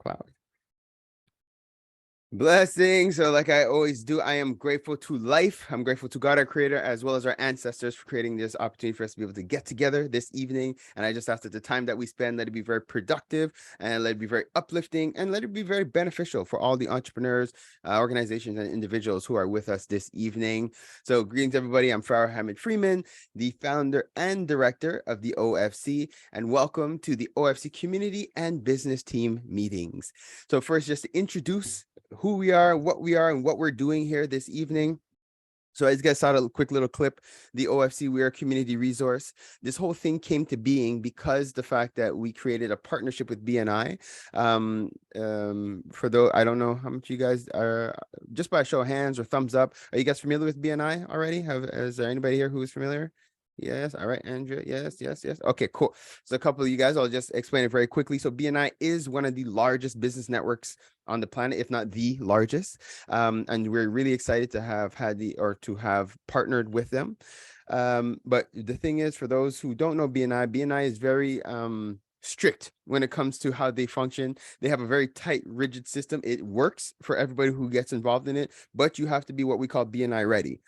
Cloud. Blessings. So like I always do, I am grateful to life. I'm grateful to God, our creator, as well as our ancestors for creating this opportunity for us to be able to get together this evening. And I just ask that the time that we spend, let it be very productive and let it be very uplifting and let it be very beneficial for all the entrepreneurs, organizations, and individuals who are with us this evening. So greetings, everybody. I'm Farah Hamid Freeman, the founder and director of the OFC, and welcome to the OFC Community and Business Team Meetings. So first, just to introduce who we are, and what we're doing here this evening. So as you guys saw a quick little clip, the OFC, we are a community resource. This whole thing came to being because the fact that we created a partnership with BNI. For those, I don't know how much you guys are, just by a show of hands or thumbs up, are you guys familiar with BNI already? Is there anybody here who is familiar? Yes. All right, Andrea. Yes. Okay, cool. So a couple of you guys, I'll just explain it very quickly. So BNI is one of the largest business networks on the planet, if not the largest. And we're really excited to have to have partnered with them. But the thing is, for those who don't know BNI is very strict when it comes to how they function. They have a very tight, rigid system. It works for everybody who gets involved in it, but you have to be what we call BNI ready.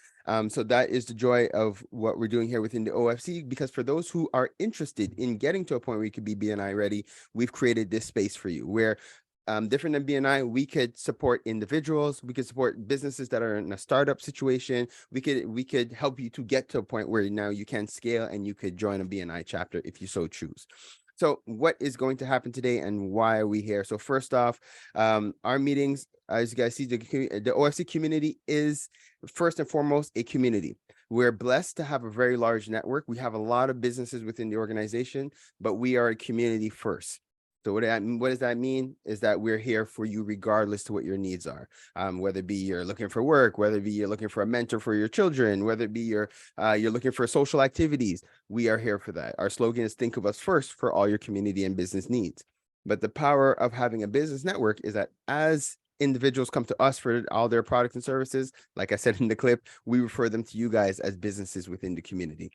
So that is the joy of what we're doing here within the OFC, because for those who are interested in getting to a point where you could be BNI ready, we've created this space for you where different than BNI, we could support individuals, we could support businesses that are in a startup situation. We could help you to get to a point where now you can scale and you could join a BNI chapter if you so choose. So what is going to happen today and why are we here? So first off, our meetings, as you guys see, the OFC community is first and foremost a community. We're blessed to have a very large network. We have a lot of businesses within the organization, but we are a community first. So what does that mean is that we're here for you regardless to what your needs are, whether it be you're looking for work, whether it be you're looking for a mentor for your children, whether it be you're looking for social activities. We are here for that. Our slogan is think of us first for all your community and business needs. But the power of having a business network is that as individuals come to us for all their products and services, like I said in the clip, we refer them to you guys as businesses within the community,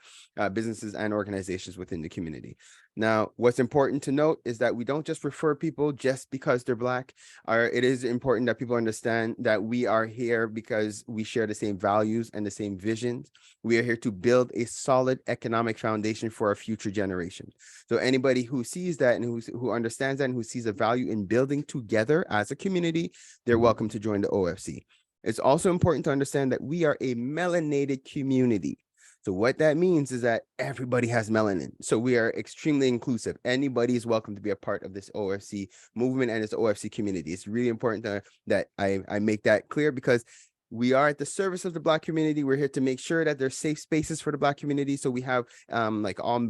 businesses and organizations within the community. Now, what's important to note is that we don't just refer people just because they're Black. It is important that people understand that we are here because we share the same values and the same visions. We are here to build a solid economic foundation for our future generation. So anybody who sees that and who understands that and who sees a value in building together as a community, they're welcome to join the OFC. It's also important to understand that we are a melanated community. So what that means is that everybody has melanin. So we are extremely inclusive. Anybody is welcome to be a part of this OFC movement and this OFC community. It's really important that I make that clear, because we are at the service of the Black community. We're here to make sure that there's safe spaces for the Black community. So we have like all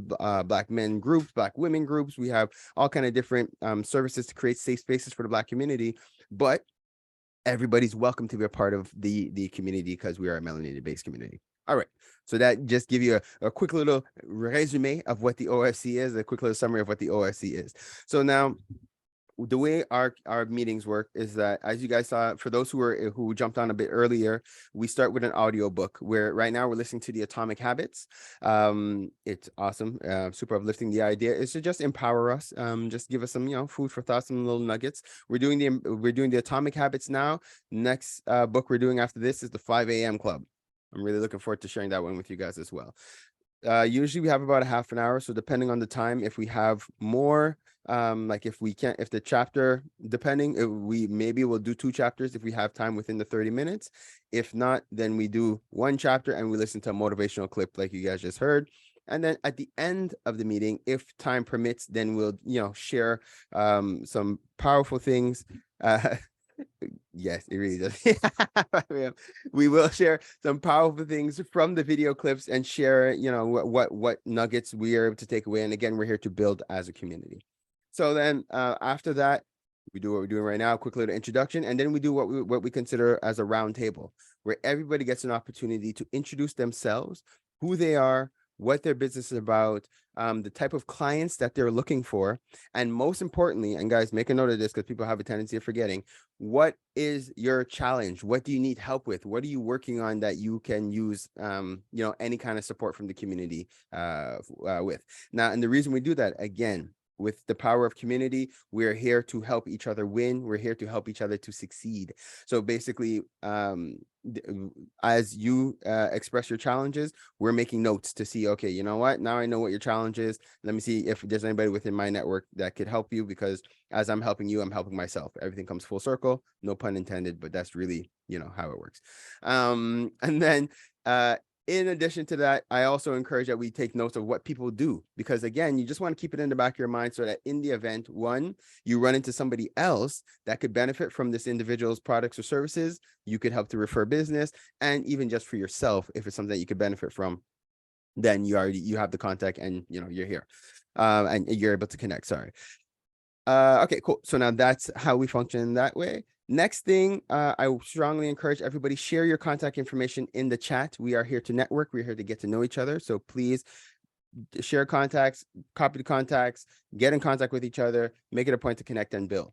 Black men groups, Black women groups. We have all kind of different services to create safe spaces for the Black community. But everybody's welcome to be a part of the community because we are a melanated-based community. All right, so that just give you a quick little resume of what the OFC is, a quick little summary of what the OFC is. So now, the way our meetings work is that, as you guys saw, for those who jumped on a bit earlier, we start with an audio book where right now we're listening to the Atomic Habits. It's awesome, super uplifting. The idea is to just empower us, just give us some food for thought, some little nuggets. We're doing the Atomic Habits now. Next book we're doing after this is the 5 a.m. Club. I'm really looking forward to sharing that one with you guys as well. Usually we have about a half an hour, so depending on the time, if we have more, like if the chapter, depending, we'll do 2 chapters if we have time within the 30 minutes. If not, then we do 1 chapter and we listen to a motivational clip like you guys just heard. And then at the end of the meeting, if time permits, then we'll share some powerful things. Yes, it really does. We will share some powerful things from the video clips and share, what nuggets we are able to take away. And again, we're here to build as a community. So then after that, we do what we're doing right now, a quick little introduction, and then we do what we consider as a round table, where everybody gets an opportunity to introduce themselves, who they are, what their business is about, the type of clients that they're looking for, and most importantly, and guys, make a note of this because people have a tendency of forgetting, what is your challenge? What do you need help with? What are you working on that you can use, any kind of support from the community with? Now, and the reason we do that, again, with the power of community, we're here to help each other win. We're here to help each other to succeed. So basically, as you express your challenges, we're making notes to see, okay, you know what, now I know what your challenge is. Let me see if there's anybody within my network that could help you, because as I'm helping you, I'm helping myself. Everything comes full circle, no pun intended, but that's really, how it works. And then in addition to that, I also encourage that we take notes of what people do, because again, you just want to keep it in the back of your mind so that in the event, one, you run into somebody else that could benefit from this individual's products or services, you could help to refer business, and even just for yourself, if it's something that you could benefit from, then you have the contact, and you're here, and you're able to connect. Sorry. Okay, cool. So now that's how we function that way. Next thing, I strongly encourage everybody, share your contact information in the chat. We are here to network. We're here to get to know each other. So please share contacts, copy the contacts, get in contact with each other, make it a point to connect and build.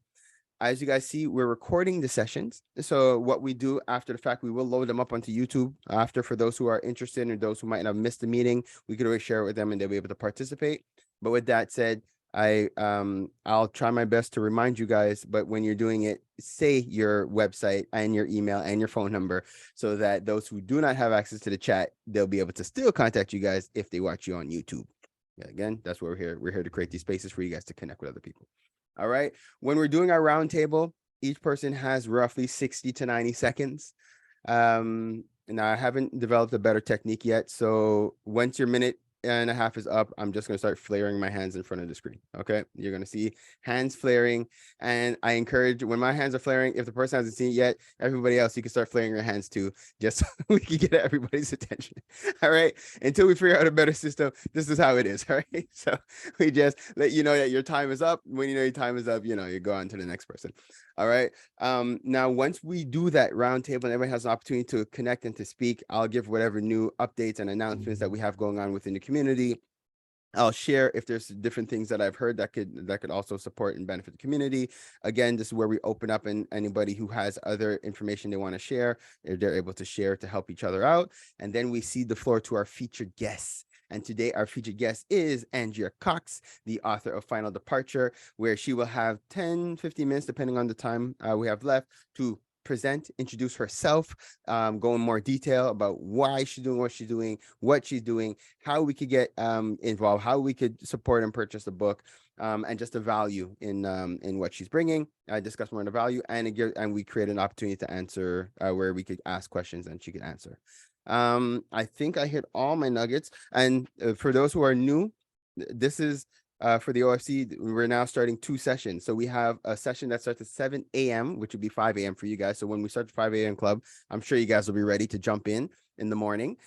As you guys see, we're recording the sessions. So what we do after the fact, we will load them up onto YouTube after, for those who are interested and those who might have missed the meeting, we could always share it with them and they'll be able to participate. But with that said, I'll try my best to remind you guys, but when you're doing it, say your website and your email and your phone number, so that those who do not have access to the chat, they'll be able to still contact you guys if they watch you on YouTube. Yeah, again, that's what we're here. We're here to create these spaces for you guys to connect with other people. All right. When we're doing our roundtable, each person has roughly 60 to 90 seconds. Now I haven't developed a better technique yet. So once your minute and a half is up, I'm just going to start flaring my hands in front of the screen. Okay. You're going to see hands flaring. And I encourage, when my hands are flaring, if the person hasn't seen it yet, everybody else, you can start flaring your hands too, just so we can get everybody's attention. All right. Until we figure out a better system, this is how it is. All right. So we just let you know that your time is up. When you know your time is up, you go on to the next person. All right. Now, once we do that roundtable and everybody has an opportunity to connect and to speak, I'll give whatever new updates and announcements that we have going on within the community. I'll share if there's different things that I've heard that could also support and benefit the community. Again, this is where we open up, and anybody who has other information they want to share, they're able to share to help each other out. And then we cede the floor to our featured guests. And today our featured guest is Andrea Cox, the author of Final Departure, where she will have 10, 15 minutes, depending on the time we have left, to present, introduce herself, go in more detail about why she's doing what she's doing, how we could get involved, how we could support and purchase the book, and just the value in what she's bringing. I discuss more on the value, and we create an opportunity to answer where we could ask questions and she could answer. I think I hit all my nuggets. And for those who are new, this is for the OFC, we're now starting 2 sessions. So we have a session that starts at 7 a.m., which would be 5 a.m. for you guys. So when we start the 5 a.m. club, I'm sure you guys will be ready to jump in the morning.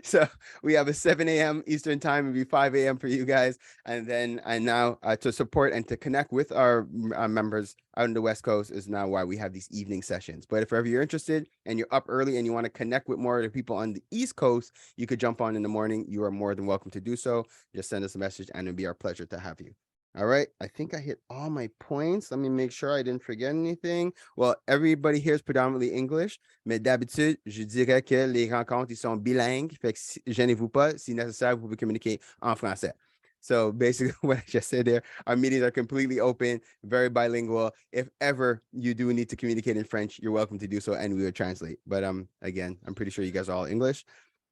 So we have a 7 a.m. Eastern time, it'll be 5 a.m. for you guys. And then now to support and to connect with our members out in the West Coast is now why we have these evening sessions. But if ever you're interested and you're up early and you want to connect with more of the people on the East Coast, you could jump on in the morning. You are more than welcome to do so. Just send us a message and it'll be our pleasure to have you. All right, I think I hit all my points. Let me make sure I didn't forget anything. Well, everybody here is predominantly English, mais d'habitude, je dirais que les rencontres, ils sont bilingues. Fait que gênez-vous pas, si nécessaire, vous pouvez communiquer en français. So basically what I just said there, our meetings are completely open, very bilingual. If ever you do need to communicate in French, you're welcome to do so and we will translate. But again, I'm pretty sure you guys are all English.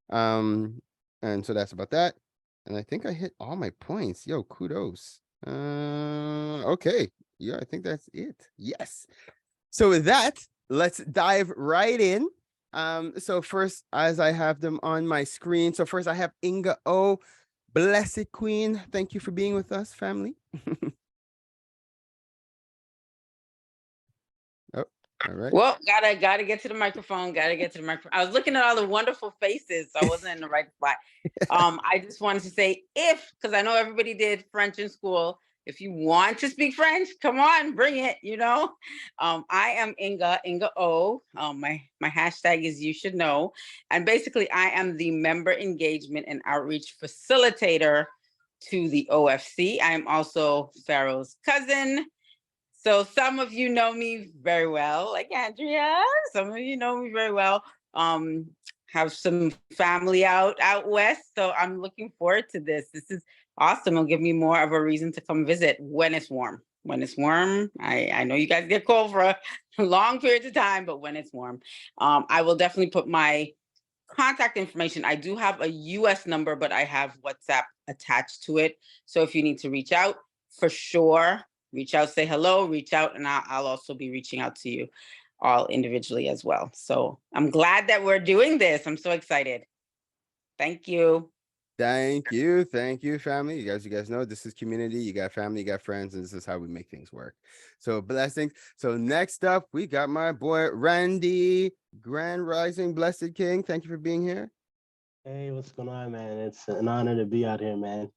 And so that's about that. And I think I hit all my points. Yo, kudos. Okay. Yeah, I think that's it. Yes. So with that, let's dive right in. So first, as I have them on my screen, so first I have Inga O, Blessed Queen. Thank you for being with us, family. Oh, all right. Well, gotta get to the microphone. I was looking at all the wonderful faces, so I wasn't in the right spot. I just wanted to say, because I know everybody did French in school. If you want to speak French, come on, bring it. I am Inga O. My hashtag is You Should Know, and basically, I am the member engagement and outreach facilitator to the OFC. I am also Pharaoh's cousin. So some of you know me very well, like Andrea. Some of you know me very well. Have some family out west, so I'm looking forward to this. This is Awesome. It'll give me more of a reason to come visit when it's warm. When it's warm, I know you guys get cold for a long periods of time, but when it's warm, I will definitely put my contact information. I do have a US number, but I have WhatsApp attached to it. So if you need to reach out, for sure, reach out, say hello, reach out, and I'll also be reaching out to you all individually as well. So I'm glad that we're doing this. I'm so excited. Thank you. Thank you, family. You guys know this is community. You got family, you got friends, and this is how we make things work. So blessings. So next up, we got my boy Randy, Grand Rising, Blessed King. Thank you for being here. Hey, what's going on, man? It's an honor to be out here, man.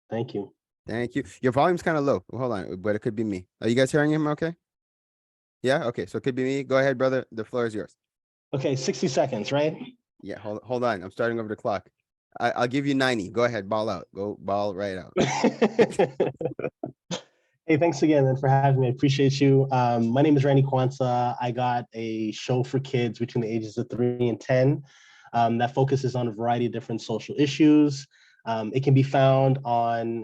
Thank you. Thank you. Your volume's kind of low. Hold on, but it could be me. Are you guys hearing him okay? Yeah, okay. So it could be me. Go ahead, brother. The floor is yours. Okay, 60 seconds, right? Yeah, hold on. I'm starting over the clock. I'll give you 90. Go ahead, ball out. Go ball right out. Hey, thanks again man, for having me. I appreciate you. My name is Randy Kwanzaa. I got a show for kids between the ages of 3 and 10 that focuses on a variety of different social issues. It can be found on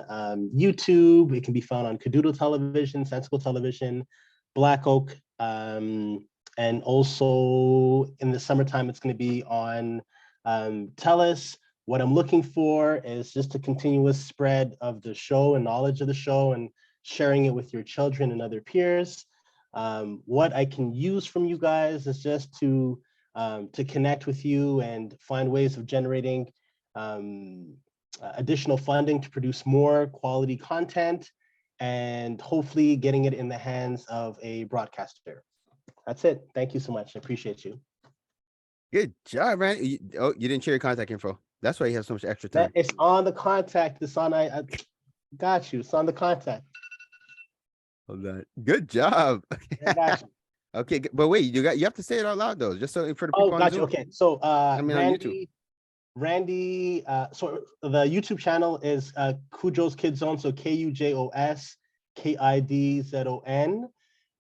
YouTube. It can be found on Cadoodle Television, Sensible Television, Black Oak, and also in the summertime, it's going to be on TELUS. What I'm looking for is just a continuous spread of the show and knowledge of the show and sharing it with your children and other peers. What I can use from you guys is just to connect with you and find ways of generating additional funding to produce more quality content and hopefully getting it in the hands of a broadcaster. That's it. Thank you so much. I appreciate you. Good job, man. You didn't share your contact info. That's why you have so much extra time. It's on the contact. It's on. I got you. It's on the contact. Hold on. Good job. I got you. Okay, but wait, you have to say it out loud though, just so for the people. Oh, got you. Zoom. Okay, so on YouTube. Randy. So the YouTube channel is Kujos Kid Zone. So KUJOS KIDZON,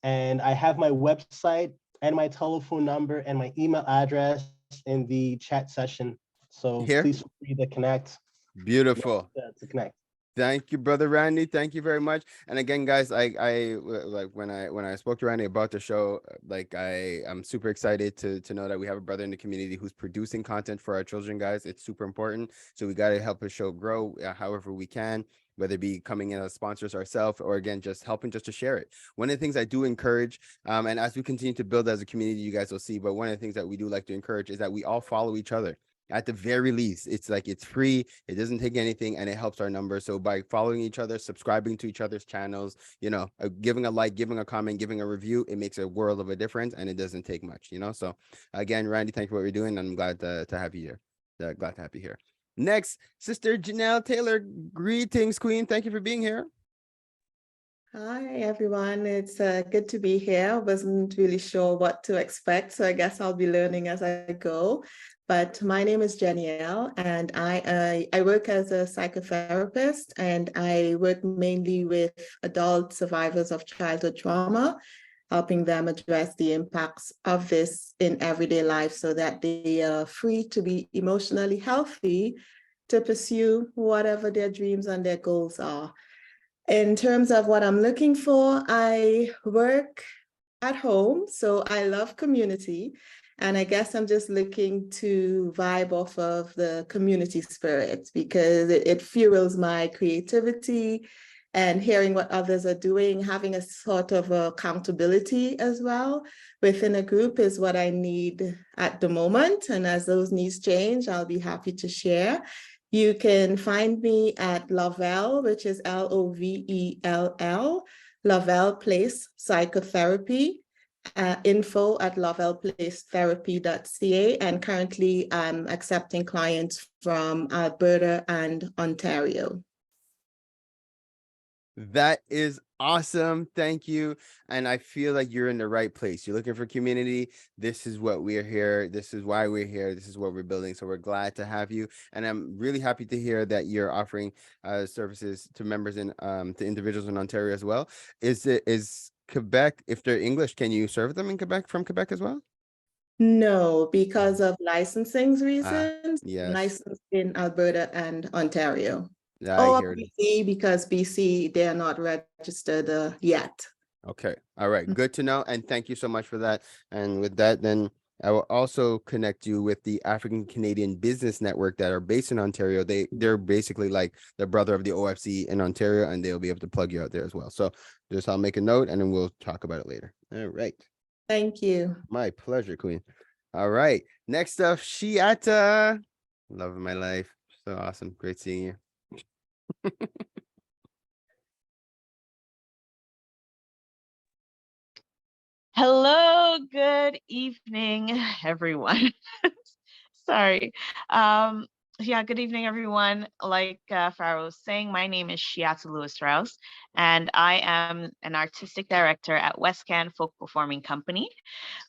and I have my website and my telephone number and my email address in the chat session. So please feel free to connect. Beautiful. To connect. Thank you, brother Randy. Thank you very much. And again, guys, I like when I spoke to Randy about the show, like I'm super excited to know that we have a brother in the community who's producing content for our children, guys. It's super important. So we got to help the show grow however we can, whether it be coming in as sponsors ourselves or again, just helping just to share it. One of the things I do encourage, and as we continue to build as a community, you guys will see, but one of the things that we do like to encourage is that we all follow each other. At the very least, it's like it's free, it doesn't take anything, and it helps our numbers. So by following each other, subscribing to each other's channels, giving a like, giving a comment, giving a review, it makes a world of a difference, and it doesn't take much, So again, Randy, thank you for what you're doing. I'm glad to have you here. Glad to have you here. Next, Sister Janelle Taylor, greetings, Queen. Thank you for being here. Hi, everyone. It's good to be here. I wasn't really sure what to expect, so I guess I'll be learning as I go. But my name is Janielle, and I work as a psychotherapist, and I work mainly with adult survivors of childhood trauma, helping them address the impacts of this in everyday life so that they are free to be emotionally healthy to pursue whatever their dreams and their goals are. In terms of what I'm looking for, I work at home, so I love community. And I guess I'm just looking to vibe off of the community spirit because it fuels my creativity and hearing what others are doing, having a sort of accountability as well within a group is what I need at the moment. And as those needs change, I'll be happy to share. You can find me at Lovell, which is LOVELL, Lovell Place Psychotherapy, info@lovellplacetherapy.ca. And currently I'm accepting clients from Alberta and Ontario. That is awesome. Thank you. And I feel like you're in the right place. You're looking for community. This is what we're here. This is why we're here. This is what we're building. So we're glad to have you. And I'm really happy to hear that you're offering services to members in to individuals in Ontario as well. Is Quebec, if they're English, can you serve them in Quebec from Quebec as well? No, because of licensing reasons. Yes. Licensed in Alberta and Ontario. Yeah, Oh, I hear it. BC, because BC, they are not registered yet. Okay. All right. Good to know. And thank you so much for that. And with that, then I will also connect you with the African Canadian Business Network that are based in Ontario. They're basically like the brother of the OFC in Ontario, and they'll be able to plug you out there as well. So just I'll make a note and then we'll talk about it later. All right. Thank you. My pleasure, Queen. All right. Next up, Shiata. Love of my life. So awesome. Great seeing you. Hello, good evening, everyone. Sorry. Yeah, good evening, everyone. Like Farah was saying, my name is Shiata Lewis-Rouse, and I am an artistic director at Westcan Folk Performing Company.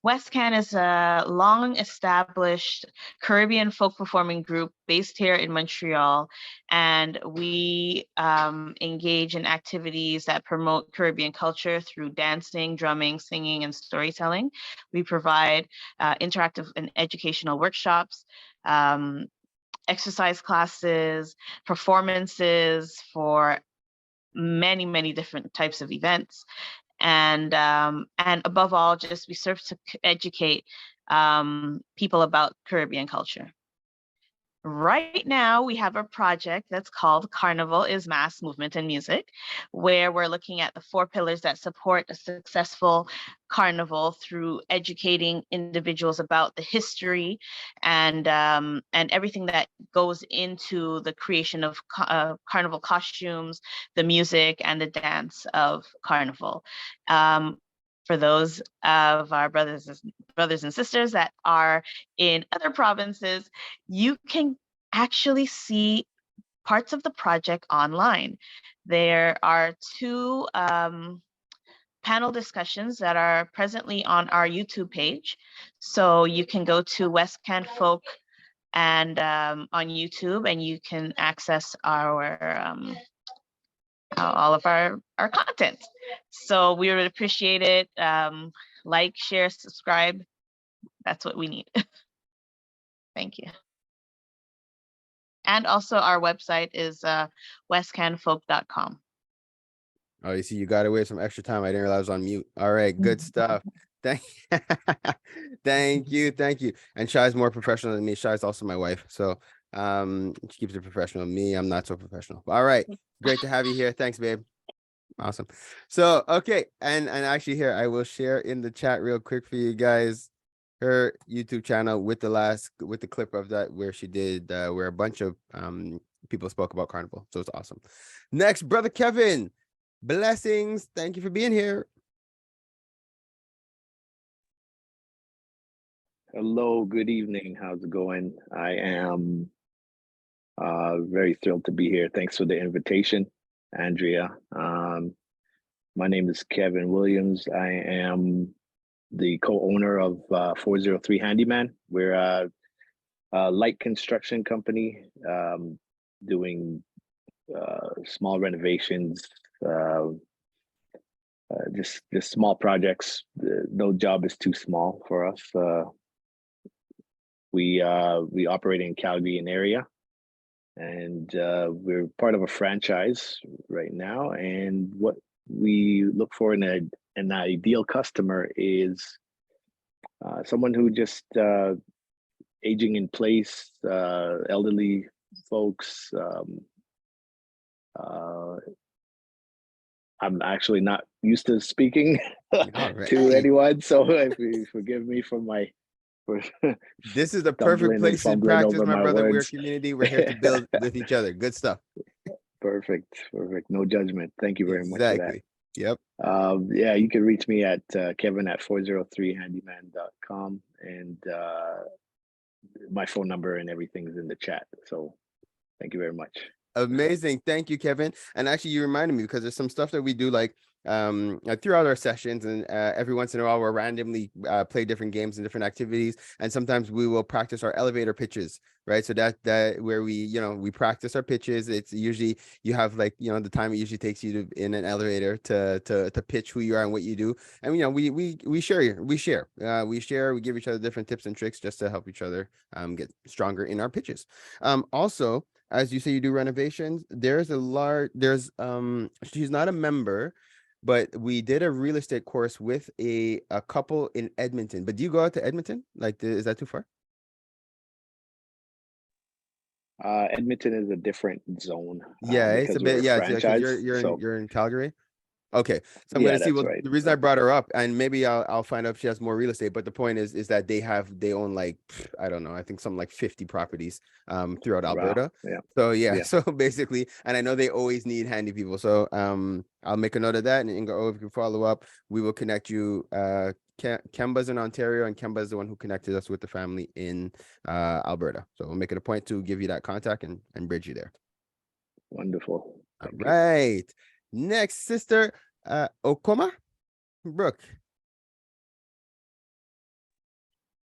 Westcan is a long-established Caribbean folk performing group based here in Montreal, and we engage in activities that promote Caribbean culture through dancing, drumming, singing, and storytelling. We provide interactive and educational workshops, exercise classes, performances for many, many different types of events. And above all, just we serve to educate people about Caribbean culture. Right now, we have a project that's called Carnival is Mass Movement and Music, where we're looking at the 4 pillars that support a successful carnival through educating individuals about the history and everything that goes into the creation of carnival costumes, the music, and the dance of carnival. For those of our brothers and sisters that are in other provinces, you can actually see parts of the project online. There are 2 panel discussions that are presently on our YouTube page. So you can go to Westcan Folk and on YouTube, and you can access our all of our content. So we would appreciate it. Like, share, subscribe. That's what we need. Thank you. And also our website is westcanfolk.com. Oh, you see, you got away with some extra time. I didn't realize I was on mute. All right, good stuff. Thank you. And Shai's more professional than me. Shai's also my wife. So she keeps it professional. Me, I'm not so professional. All right. Great to have you here. Thanks, babe. Awesome. So okay, and actually here I will share in the chat real quick for you guys her YouTube channel with the clip of that where she did where a bunch of people spoke about Carnival. So it's awesome. Next, brother Kevin. Blessings. Thank you for being here. Hello, good evening. How's it going? I am very thrilled to be here. Thanks for the invitation, Andrea. My name is Kevin Williams. I am the co-owner of 403 Handyman. We're a light construction company doing small renovations, just small projects. No job is too small for us. We operate in Calgary area, and we're part of a franchise right now. And what we look for in an ideal customer is someone who just aging in place, elderly folks. I'm actually not used to speaking to anyone, so if you forgive me for my this is the perfect place to practice, my brother. We're a community. We're here to build with each other. Good stuff. Perfect. No judgment. Thank you very much for that. Yep. Yeah, you can reach me at kevin@403handyman.com, and my phone number and everything is in the chat. So thank you very much. Amazing. Thank you, Kevin. And actually you reminded me because there's some stuff that we do like throughout our sessions, and every once in a while we'll randomly play different games and different activities, and sometimes we will practice our elevator pitches, right? So that where we practice our pitches. It's usually you have like the time it usually takes you to in an elevator to pitch who you are and what you do, and we share, we give each other different tips and tricks just to help each other get stronger in our pitches. Also, as you say, you do renovations. There's she's not a member, but we did a real estate course with a couple in Edmonton. But do you go out to Edmonton? Like, is that too far? Edmonton is a different zone. Yeah, it's a because we're bit. Yeah, because franchise. you're in Calgary. Okay, so I'm Yeah, gonna see. that's Well, right. the reason I brought her up, and maybe I'll find out if she has more real estate. But the point is that they own like, I don't know, I think something like 50 properties throughout Wow. Alberta. Yeah. So yeah, Yeah. so basically, and I know they always need handy people. So I'll make a note of that, and Inga, if you can follow up, we will connect you. Kemba's in Ontario, and Kemba is the one who connected us with the family in Alberta. So we'll make it a point to give you that contact and bridge you there. Wonderful. All Thank you. right. Next, sister Okoma Brooke.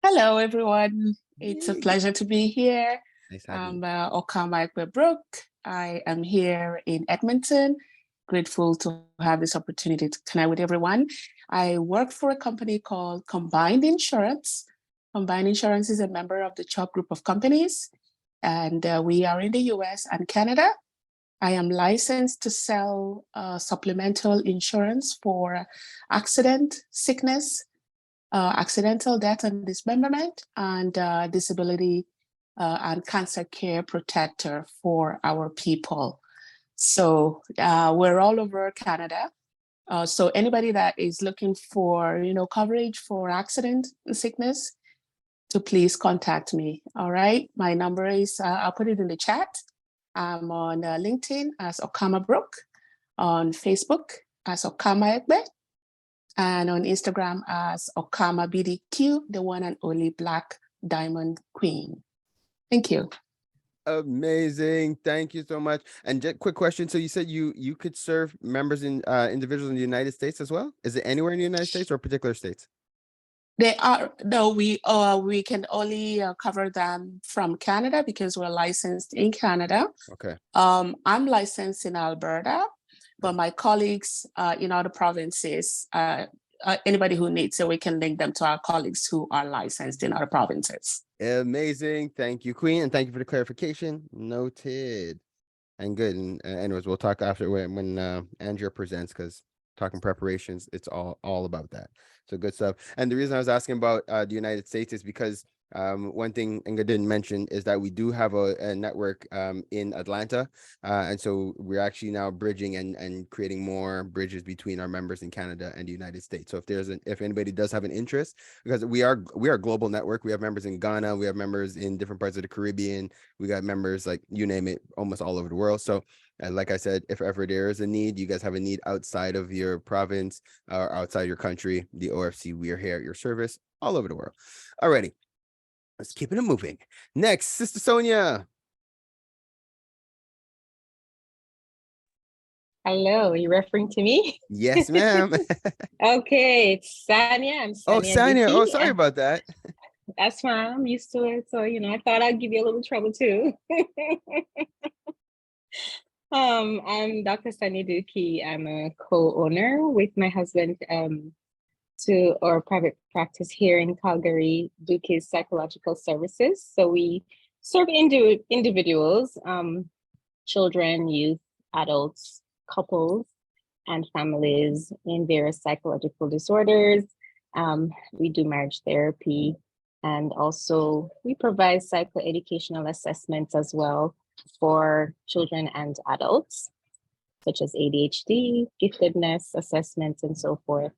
Hello, everyone. It's a Yay. pleasure to be here. Nice having I'm you. Okama Brooke. I am here in Edmonton. Grateful to have this opportunity to connect with everyone. I work for a company called Combined Insurance. Combined Insurance is a member of the CHOP group of companies, and we are in the US and Canada. I am licensed to sell supplemental insurance for accident, sickness, accidental death and dismemberment, and disability and cancer care protector for our people. So we're all over Canada. So anybody that is looking for, coverage for accident and sickness, to please contact me. All right. My number is, I'll put it in the chat. I'm on LinkedIn as Okama Brooke, on Facebook as Okama Egbe, and on Instagram as Okama BDQ, the one and only Black Diamond Queen. Thank you. Amazing. Thank you so much. And just quick question. So you said you could serve members in individuals in the United States as well? Is it anywhere in the United States or particular states? They are, no, we can only cover them from Canada because we're licensed in Canada. Okay. I'm licensed in Alberta, but my colleagues in other provinces, anybody who needs, so we can link them to our colleagues who are licensed in other provinces. Amazing. Thank you, Queen. And thank you for the clarification. Noted. And good. And anyways, we'll talk after when Andrea presents, because talking preparations, it's all about that. So good stuff. And the reason I was asking about the United States is because one thing Inga didn't mention is that we do have a network in Atlanta. And so we're actually now bridging and creating more bridges between our members in Canada and the United States. So if anybody does have an interest, because we are a global network, we have members in Ghana, we have members in different parts of the Caribbean, we got members like you name it, almost all over the world. So and like I said, if ever there is a need, you guys have a need outside of your province or outside your country, the OFC, we are here at your service all over the world. Alrighty, let's keep it moving. Next, Sister Sonia. Hello, are you referring to me? Yes, ma'am. Okay, it's Sanya. I'm Sanya. Oh, Sanya. Oh, Dickey. sorry about that. That's fine. I'm used to it. So, I thought I'd give you a little trouble too. I'm Dr. Sanya Duki. I'm a co-owner with my husband to our private practice here in Calgary, Duki's Psychological Services. So we serve individuals, children, youth, adults, couples, and families in various psychological disorders. We do marriage therapy, and also we provide psychoeducational assessments as well for children and adults, such as ADHD, giftedness assessments, and so forth.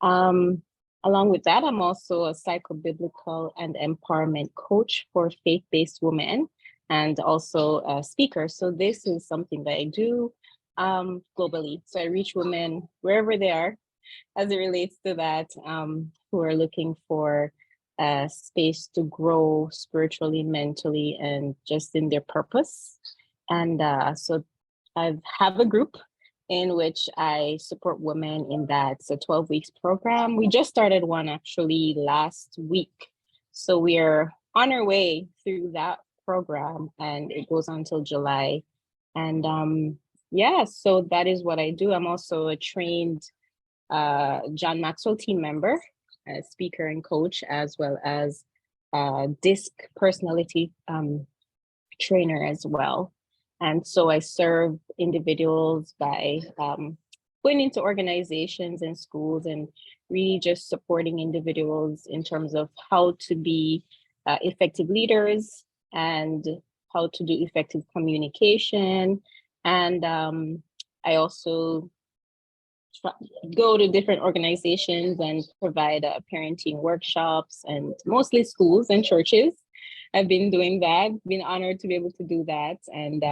Along with that, I'm also a psychobiblical and empowerment coach for faith-based women, and also a speaker. So this is something that I do globally. So I reach women wherever they are as it relates to that, who are looking for a space to grow spiritually, mentally, and just in their purpose. And so I have a group in which I support women in that. It's a 12 weeks program. We just started one actually last week. So we're on our way through that program, and it goes on until July. And so that is what I do. I'm also a trained John Maxwell team member, a speaker and coach, as well as DISC personality trainer as well. And so I serve individuals by going into organizations and schools and really just supporting individuals in terms of how to be effective leaders and how to do effective communication. And I also go to different organizations and provide parenting workshops, and mostly schools and churches. I've been doing that, been honored to be able to do that. And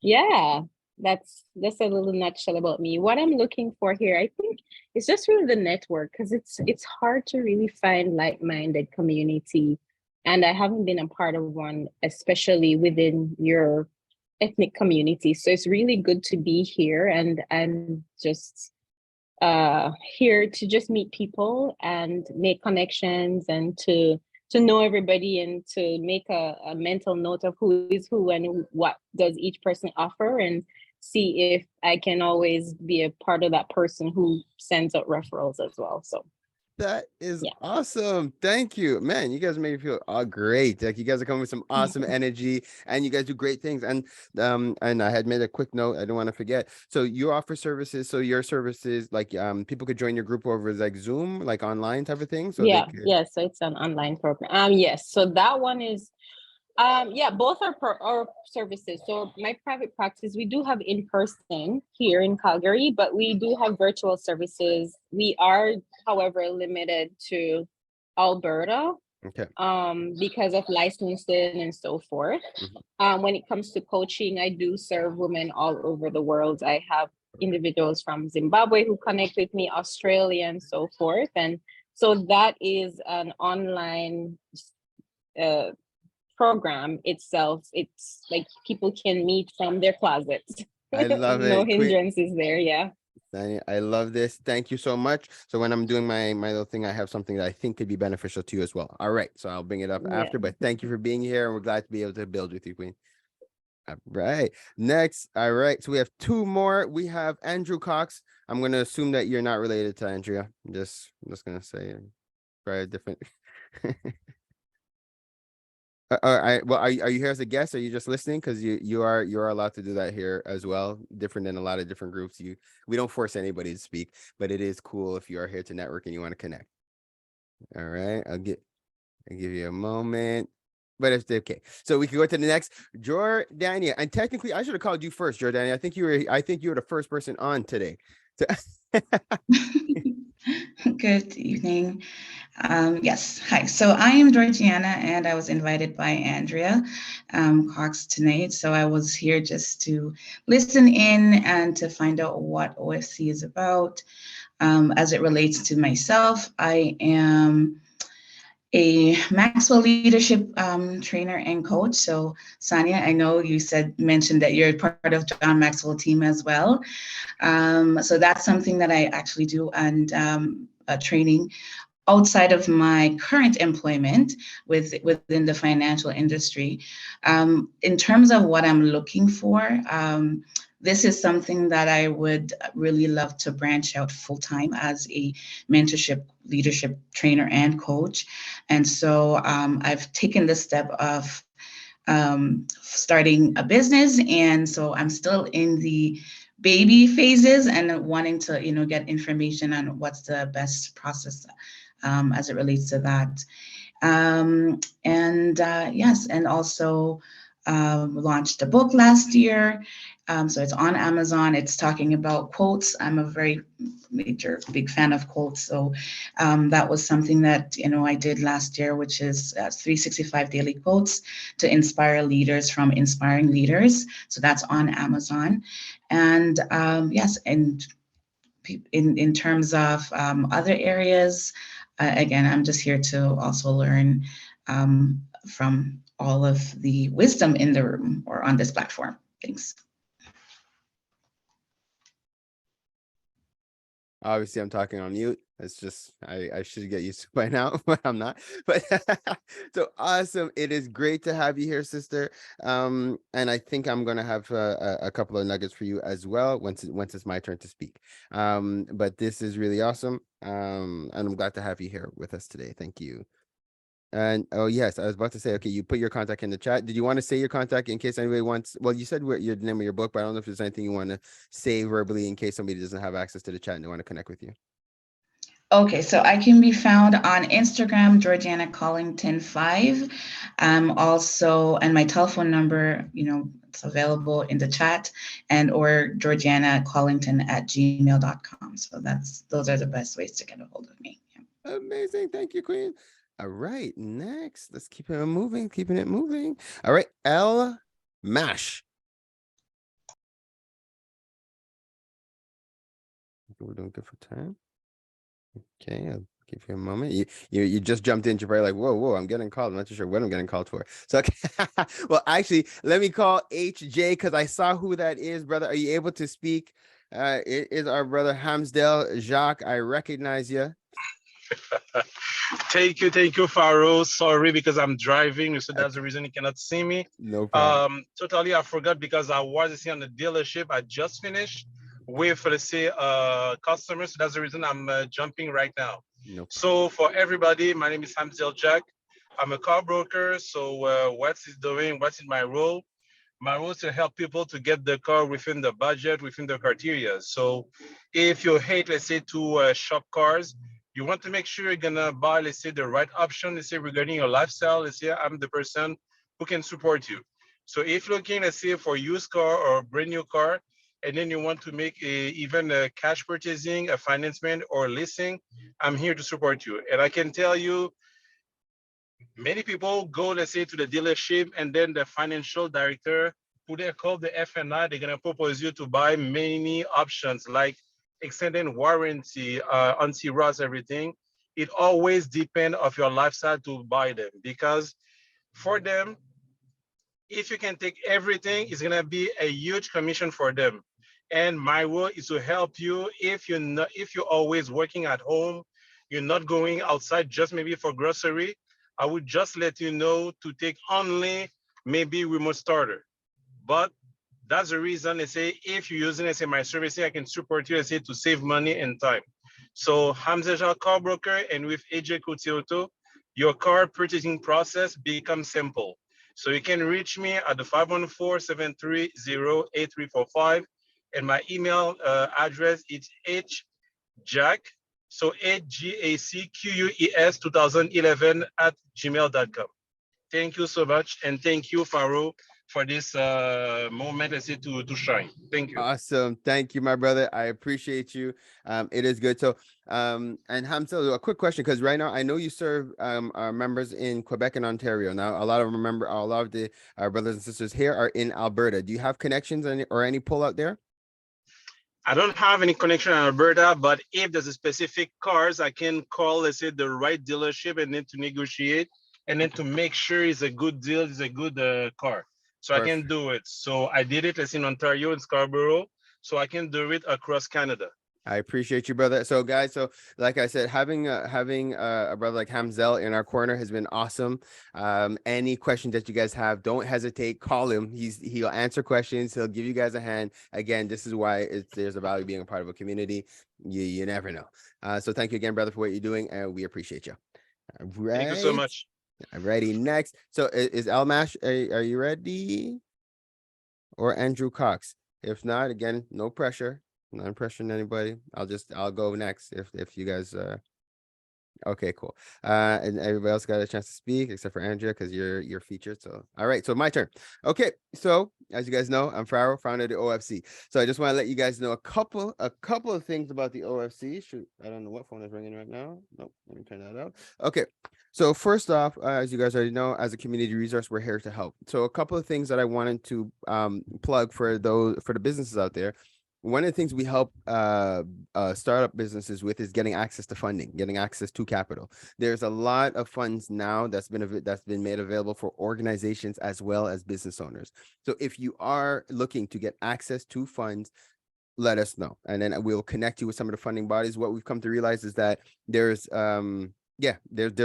yeah, that's a little nutshell about me. What I'm looking for here, I think, is just really the network, because it's hard to really find like-minded community. And I haven't been a part of one, especially within your ethnic community. So it's really good to be here and just here to just meet people and make connections and to know everybody and to make a mental note of who is who and what does each person offer, and see if I can always be a part of that person who sends out referrals as well. So that is awesome. Thank you, man. You guys make me feel great. Like, you guys are coming with some awesome energy, and you guys do great things. And I had made a quick note, I don't want to forget. So you offer services. So your services, like, people could join your group over like Zoom, like online type of thing. So yeah, so it's an online program. Yes, so that one is both are services. So my private practice, we do have in person here in Calgary, but we do have virtual services. We are, however, limited to Alberta, okay, because of licensing and so forth. When it comes to coaching, I do serve women all over the world. I have individuals from Zimbabwe who connect with me, Australia, and so forth. And so that is an online program itself. It's like people can meet from their closets. I love it. No hindrances there. Yeah. I love this. Thank you so much. So when I'm doing my little thing, I have something that I think could be beneficial to you as well. All right. So I'll bring it up after, but thank you for being here, and we're glad to be able to build with you, Queen. All right. Next. All right. So we have two more. We have Andrew Cox. I'm going to assume that you're not related to Andrea. I'm just going to say very different. Are you here as a guest? Are you just listening? Because you are allowed to do that here as well. Different than a lot of different groups. We don't force anybody to speak, but it is cool if you are here to network and you want to connect. All right, I'll give you a moment. But it's okay. So we can go to the next, Jordania. And technically, I should have called you first, Jordania. I think you were the first person on today. Good evening. Yes, hi. So I am Georgiana, and I was invited by Andrea Cox tonight. So I was here just to listen in and to find out what OFC is about. As it relates to myself, I am a Maxwell leadership trainer and coach. So Sonia, I know you mentioned that you're part of John Maxwell team as well. So that's something that I actually do, and training outside of my current employment within the financial industry. In terms of what I'm looking for, this is something that I would really love to branch out full-time as a mentorship, leadership trainer and coach. And so I've taken the step of starting a business. And so I'm still in the baby phases and wanting to, get information on what's the best process as it relates to that. Yes, and also launched a book last year. So it's on Amazon. It's talking about quotes. I'm a very big fan of quotes. So that was something that, I did last year, which is 365 daily quotes to inspire leaders from inspiring leaders. So that's on Amazon. And yes, and in terms of other areas, again, I'm just here to also learn from all of the wisdom in the room or on this platform. Thanks. Obviously, I'm talking on mute. It's just, I should get used to it by now, but I'm not. But so awesome. It is great to have you here, sister. And I think I'm going to have a couple of nuggets for you as well once it's my turn to speak. But this is really awesome. And I'm glad to have you here with us today. Thank you. And oh yes, I was about to say, okay, you put your contact in the chat. Did you want to say your contact in case anybody wants? Well, you said your name of your book, but I don't know if there's anything you want to say verbally in case somebody doesn't have access to the chat and they want to connect with you. Okay, so I can be found on Instagram, Georgiana Collington 5. Also, and my telephone number, it's available in the chat, and or georgianacollington@gmail.com. So those are the best ways to get a hold of me. Yeah. Amazing. Thank you, Queen. All right, next, let's keep it moving, keeping it moving. All right, L Mash. We're doing good for time. Okay, I'll give you a moment. You just jumped in. You're probably like, whoa, I'm getting called. I'm not too sure what I'm getting called for. So, okay. Well, actually, let me call HJ because I saw who that is, brother. Are you able to speak? It is our brother Hamsdale Jacques. I recognize you. Thank you, Pharaoh. Sorry because I'm driving, so that's the reason you cannot see me. No problem. Totally, I forgot because I was on the dealership. I just finished with, let's say, customers. So that's the reason I'm jumping right now. No problem. So for everybody, my name is Hamsdale Jack. I'm a car broker. So what's in my role? My role is to help people to get the car within the budget, within the criteria. So if you hate, let's say, to shop cars, you want to make sure you're gonna buy, let's say, the right option, let's say, regarding your lifestyle. Let's say I'm the person who can support you. So if you're looking, let's say, for used car or a brand new car, and then you want to make even a cash purchasing, a financement or leasing, I'm here to support you. And I can tell you, many people go, let's say, to the dealership, and then the financial director, who they call the FNI, they're gonna propose you to buy many options like extended warranty, anti-rust, everything. It always depends of your lifestyle to buy them, because for them, if you can take everything, it's gonna be a huge commission for them. And my role is to help you if you're always working at home, you're not going outside just maybe for grocery. I would just let you know to take only maybe remote starter. But that's the reason they say if you're using, let's say, my service, I can support you, let's say, to save money and time. So Hamza car broker, and with AJ Couture, your car purchasing process becomes simple. So you can reach me at the 514-730-8345. And my email address is hjack, so HGACQUES 2011 @gmail.com. Thank you so much. And thank you, Pharaoh, for this moment, let's say, to shine. Thank you. Awesome. Thank you, my brother. I appreciate you. It is good. So, and Hamza, a quick question, because right now I know you serve our members in Quebec and Ontario. Now, a lot of our brothers and sisters here are in Alberta. Do you have connections or any pull out there? I don't have any connection in Alberta, but if there's a specific cars, I can call, let's say, the right dealership and then to negotiate and then to make sure it's a good deal, it's a good car. So perfect. I can do it. So I did it, let's say, in Ontario and Scarborough. So I can do it across Canada. I appreciate you, brother. So guys, so like I said, having a brother like Hamzel in our corner has been awesome. Any questions that you guys have, don't hesitate, call him. He'll answer questions. He'll give you guys a hand. Again, this is why there's a value being a part of a community. You never know. So thank you again, brother, for what you're doing, and we appreciate you. Right. Thank you so much. I'm ready. Next. So is Elmash, are you ready? Or Andrew Cox? If not, again, no pressure. Not pressuring anybody. I'll go next if you guys okay, cool. And everybody else got a chance to speak except for Andrea because you're featured. So all right, so my turn. Okay, so as you guys know, I'm Pharaoh, founder of the OFC. So I just want to let you guys know a couple of things about the OFC. Shoot, I don't know what phone is ringing right now. Nope, let me turn that out. Okay. So first off, as you guys already know, as a community resource, we're here to help. So a couple of things that I wanted to plug for the businesses out there. One of the things we help startup businesses with is getting access to funding, getting access to capital. There's a lot of funds now that's been made available for organizations as well as business owners. So if you are looking to get access to funds, let us know, and then we'll connect you with some of the funding bodies. What we've come to realize is that there's a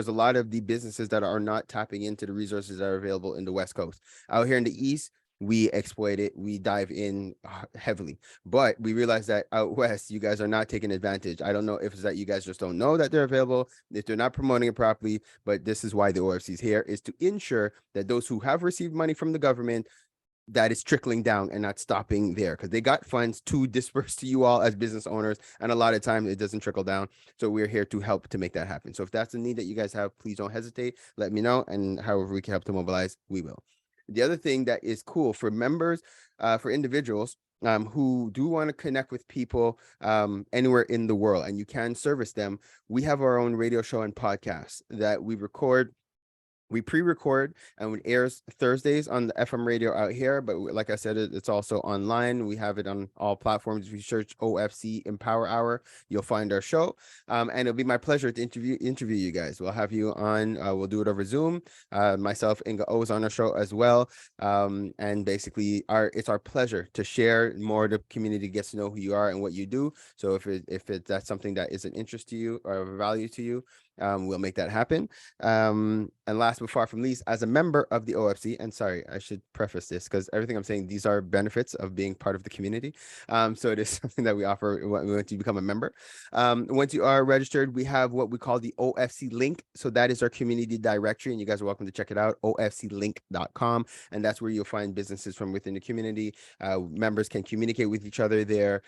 lot of the businesses that are not tapping into the resources that are available in the West Coast. Out here in the East, we exploit it, we dive in heavily. But we realize that out west, you guys are not taking advantage. I don't know if it's that you guys just don't know that they're available, if they're not promoting it properly, but this is why the OFC is here, is to ensure that those who have received money from the government, that is trickling down and not stopping there, because they got funds to disperse to you all as business owners, and a lot of times it doesn't trickle down. So we're here to help to make that happen. So if that's a need that you guys have, please don't hesitate, let me know, and however we can help to mobilize, we will. The other thing that is cool for members, for individuals who do want to connect with people anywhere in the world, and you can service them, we have our own radio show and podcast that we record. We pre-record and it airs Thursdays on the FM radio out here, but like I said, it's also online. We have it on all platforms. If you search OFC Empower Hour, you'll find our show. And it'll be my pleasure to interview you guys. We'll have you on. We'll do it over Zoom. Myself, Inga O, is on our show as well. And basically, it's our pleasure to share more. The community gets to know who you are and what you do. So if that's something that is an interest to you or of value to you, we'll make that happen. And last but far from least, as a member of the OFC, and sorry, I should preface this because everything I'm saying, these are benefits of being part of the community. So it is something that we offer once you become a member. Once you are registered, we have what we call the OFC link. So that is our community directory, and you guys are welcome to check it out, ofclink.com. And that's where you'll find businesses from within the community. Members can communicate with each other there.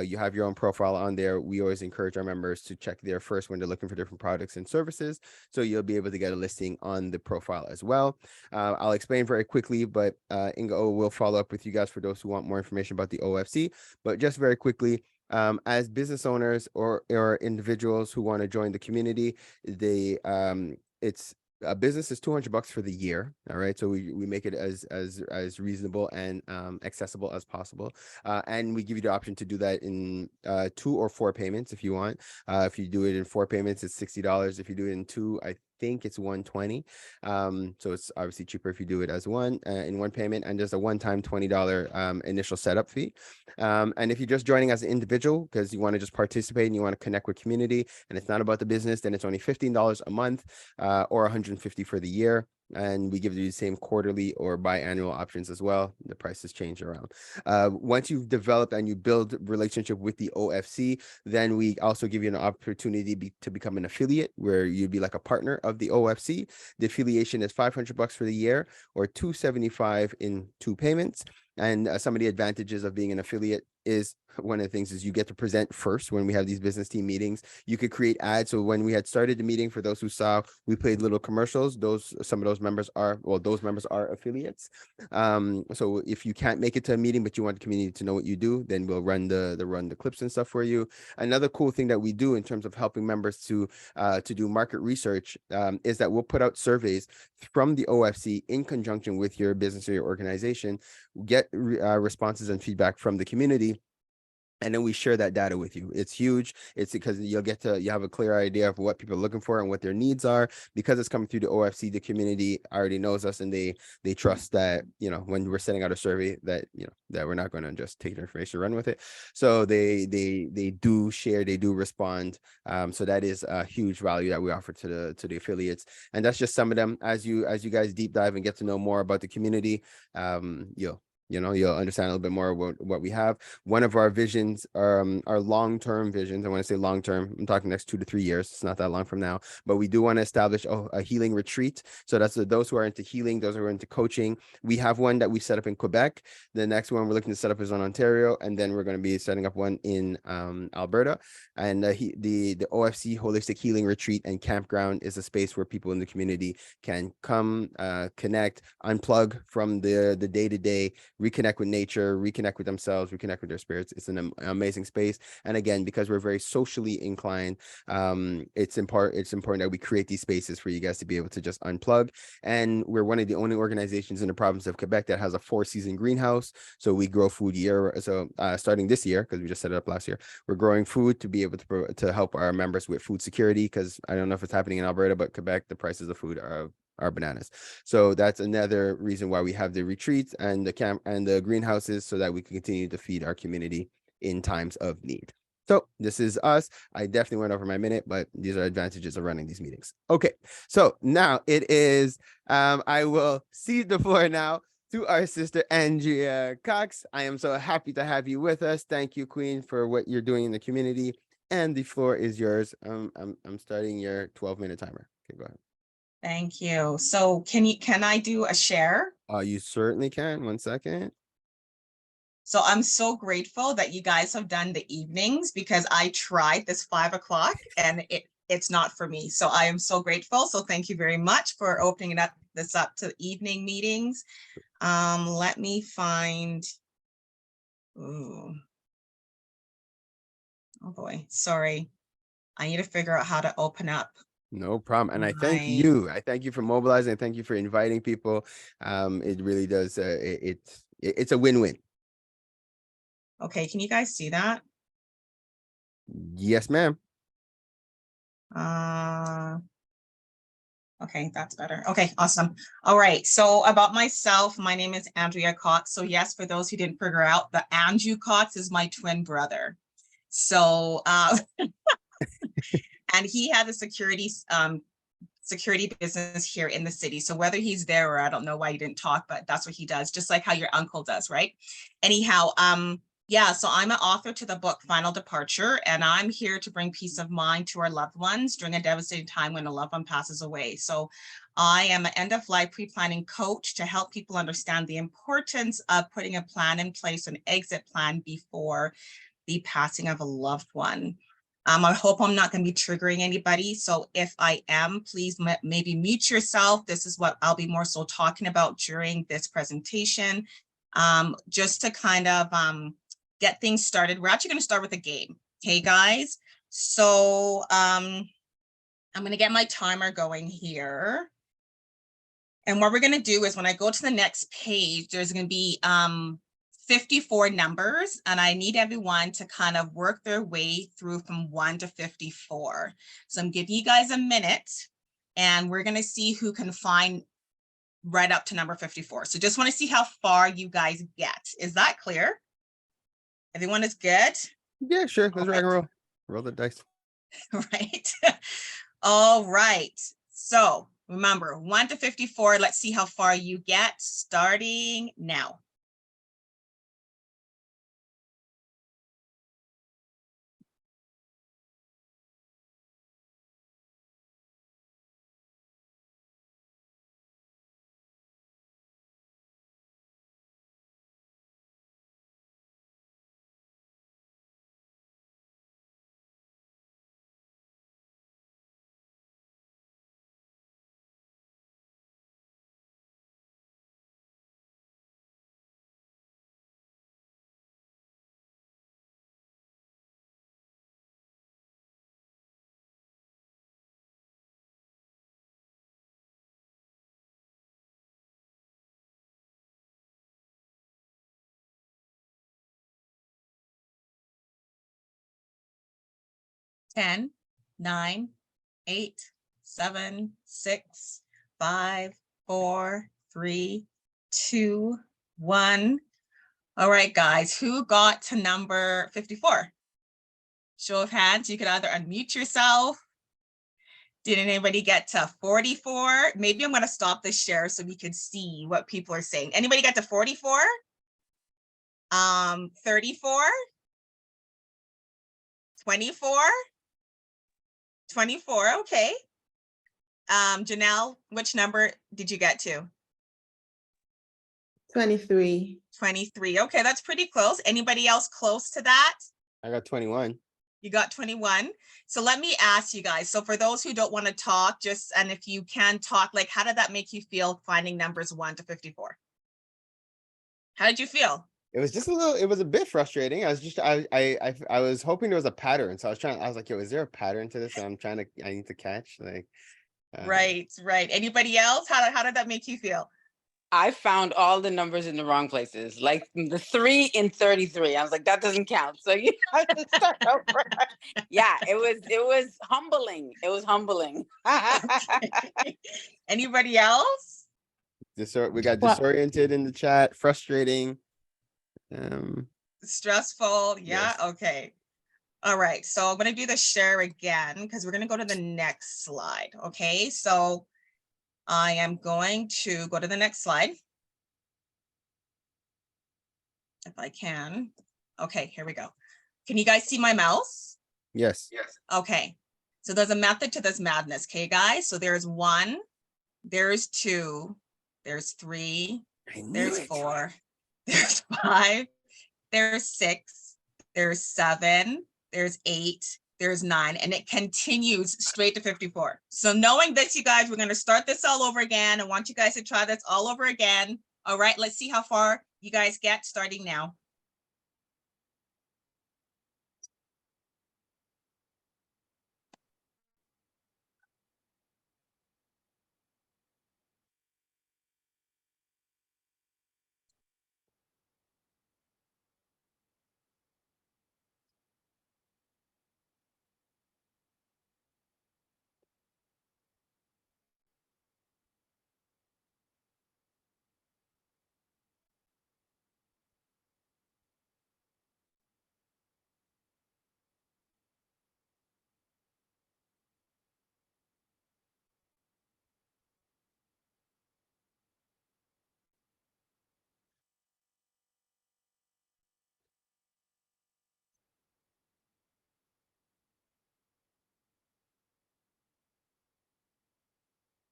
You have your own profile on there. We always encourage our members to check there first when they're looking for different products and services, so you'll be able to get a listing on the profile as well. I'll explain very quickly, but Inga O will follow up with you guys for those who want more information about the OFC. But just very quickly, as business owners or individuals who want to join the community, it's a business is $200 for the year. All right. So we make it as reasonable and accessible as possible. And we give you the option to do that in 2 or 4 payments if you want. If you do it in 4 payments, it's $60. If you do it in 2, I think it's $120. So it's obviously cheaper if you do it as in one payment, and there's a one-time $20 initial setup fee. And if you're just joining as an individual because you want to just participate and you want to connect with community and it's not about the business, then it's only $15 a month or $150 for the year. And we give you the same quarterly or biannual options as well. The prices change around. Once you've developed and you build relationship with the OFC, then we also give you an opportunity to become an affiliate, where you'd be like a partner of the OFC. The affiliation is $500 for the year or $275 in 2 payments. And some of the advantages of being an affiliate is, one of the things is you get to present first when we have these business team meetings. You could create ads. So when we had started the meeting, for those who saw, we played little commercials. Some of those members are affiliates. So if you can't make it to a meeting, but you want the community to know what you do, then we'll run the clips and stuff for you. Another cool thing that we do in terms of helping members to do market research is that we'll put out surveys from the OFC in conjunction with your business or your organization, get responses and feedback from the community, and then we share that data with you. It's huge. It's because you have a clear idea of what people are looking for and what their needs are. Because it's coming through the OFC, the community already knows us, and they trust that, when we're sending out a survey, that that we're not going to just take the information and run with it. So they do share, they do respond. So that is a huge value that we offer to the affiliates. And that's just some of them. As you guys deep dive and get to know more about the community, you'll understand a little bit more about what we have. One of our visions, our long-term visions, I want to say long-term, I'm talking next 2 to 3 years. It's not that long from now, but we do want to establish a healing retreat. So that's those who are into healing, those who are into coaching. We have one that we set up in Quebec. The next one we're looking to set up is in Ontario. And then we're going to be setting up one in Alberta. And the OFC Holistic Healing Retreat and Campground is a space where people in the community can come, connect, unplug from the day-to-day, reconnect with nature, reconnect with themselves, reconnect with their spirits. It's an amazing space. And again, because we're very socially inclined, it's important that we create these spaces for you guys to be able to just unplug. And we're one of the only organizations in the province of Quebec that has a 4-season greenhouse. So we grow food starting this year, because we just set it up last year, we're growing food to be able to help our members with food security, because I don't know if it's happening in Alberta, but Quebec, the prices of food are bananas. So that's another reason why we have the retreats and the camp and the greenhouses, so that we can continue to feed our community in times of need. So this is us. I definitely went over my minute, but these are advantages of running these meetings. Okay, so now it is, I will cede the floor now to our sister Andrea Cox. I am so happy to have you with us. Thank you, Queen, for what you're doing in the community. And the floor is yours. I'm starting your 12-minute timer. Okay, go ahead. Thank you. So can I do a share? You certainly can. 1 second. So I'm so grateful that you guys have done the evenings, because I tried this 5 o'clock and it's not for me. So I am so grateful. So thank you very much for opening this up to evening meetings. Let me find, ooh. Oh boy, sorry. I need to figure out how to open up. No problem. And I thank you. I thank you for mobilizing. I thank you for inviting people. It really does. It's a win-win. Okay, can you guys see that? Yes, ma'am. Okay, that's better. Okay, awesome. All right, so about myself, my name is Andrea Cox. So yes, for those who didn't figure out, the Andrew Cox is my twin brother. So, and he had a security business here in the city. So whether he's there or I don't know why he didn't talk, but that's what he does, just like how your uncle does, right? Anyhow, yeah, so I'm an author to the book Final Departure, and I'm here to bring peace of mind to our loved ones during a devastating time when a loved one passes away. So I am an end of life pre-planning coach to help people understand the importance of putting a plan in place, an exit plan before the passing of a loved one. I hope I'm not going to be triggering anybody. So if I am, please maybe mute yourself. This is what I'll be more so talking about during this presentation, just to kind of get things started. We're actually going to start with a game. Okay, guys. So I'm going to get my timer going here. And what we're going to do is when I go to the next page, there's going to be 54 numbers, and I need everyone to kind of work their way through from 1 to 54. So I'm giving you guys a minute, and we're going to see who can find right up to number 54. So just want to see how far you guys get. Is that clear? Everyone is good? Yeah, sure. Let's rock and roll. Roll the dice. Right. All right. So remember, 1 to 54. Let's see how far you get, starting now. Ten, 9, 8, 7, 6, 5, 4, 3, 2, 1. All right, guys, who got to number 54? Show of hands. You could either unmute yourself. Did anybody get to 44? Maybe I'm going to stop the share so we can see what people are saying. Anybody get to 44? 34? 24? 24, okay. Janelle, which number did you get to? 23. 23, okay, that's pretty close. Anybody else close to that? I got 21. You got 21. So let me ask you guys, so for those who don't want to talk, and if you can talk, like, how did that make you feel finding numbers 1 to 54? How did you feel? It was just it was a bit frustrating. I was hoping there was a pattern. So I was like, yo, is there a pattern to this that I need to catch? Like, right. Anybody else? How did that make you feel? I found all the numbers in the wrong places, like the 3 in 33. I was like, that doesn't count. So you have to start over. Yeah, it was humbling. It was humbling. Anybody else? We got disoriented in the chat, frustrating. Stressful. Yeah. Yes. Okay. All right. So I'm going to do the share again because we're going to go to the next slide. Okay. So I am going to go to the next slide. if I can. Okay, here we go. Can you guys see my mouse? Yes. Okay, so there's a method to this madness, okay, guys? So there's 1, there's 2, there's 3, there's 4, there's 5, there's 6, there's 7, there's 8, there's 9, and it continues straight to 54. So knowing this, you guys, we're going to start this all over again. I want you guys to try this all over again. All right, let's see how far you guys get starting now.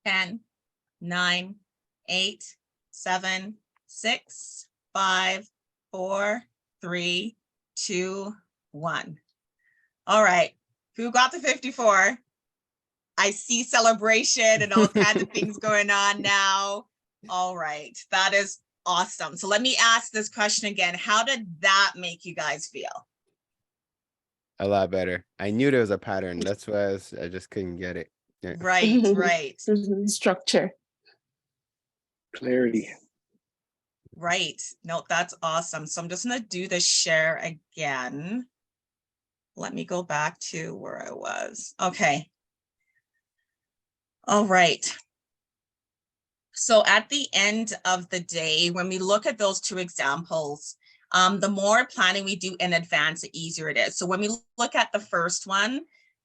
Ten, 9, 8, 7, 6, 5, 4, 3, 2, 1. All right, who got the 54? I see celebration and all kinds of things going on now. All right, that is awesome. So let me ask this question again. How did that make you guys feel? A lot better. I knew there was a pattern. That's why I just couldn't get it. Yeah. Right, right. Structure. Clarity. Right. No, that's awesome. So I'm just going to do the share again. Let me go back to where I was. Okay. All right. So at the end of the day, when we look at those 2 examples, the more planning we do in advance, the easier it is. So when we look at the first one,